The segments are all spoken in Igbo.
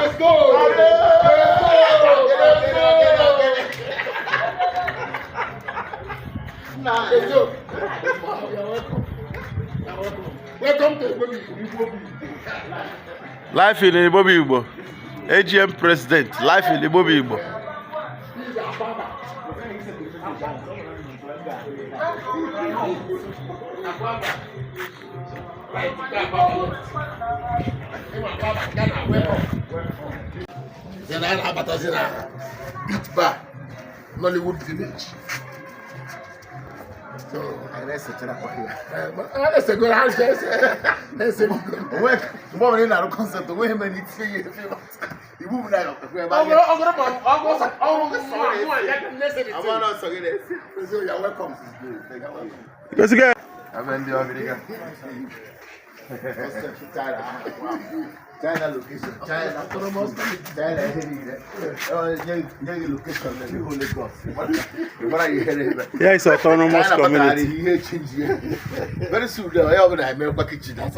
Let's go. Welcome to Igbo. Life in Igbo Igbo. AGM President. Life in Igbo Igbo. Beat bar, Nollywood Village. So, let's go. More than a concert, the women need 3 years. You move now. You're welcome. Let's go. China location. China autonomous. China location. Yeah, it's autonomous community. Very soon, I have a member kitchen. I'm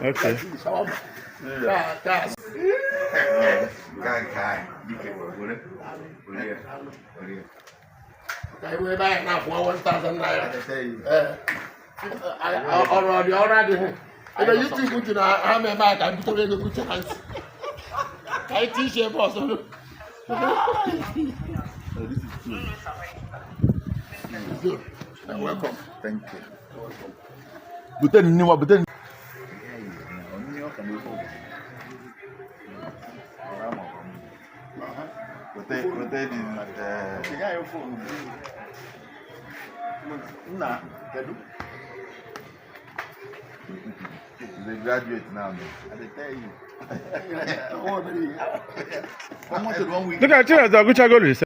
Okay. I will buy now for 1,000 naira. Already. If you think you know, I'm a man, I'm going to go to hands. I teach you, boss. Welcome. Thank you. But then, you know, but then. They graduate now. I tell you. Look at you as a good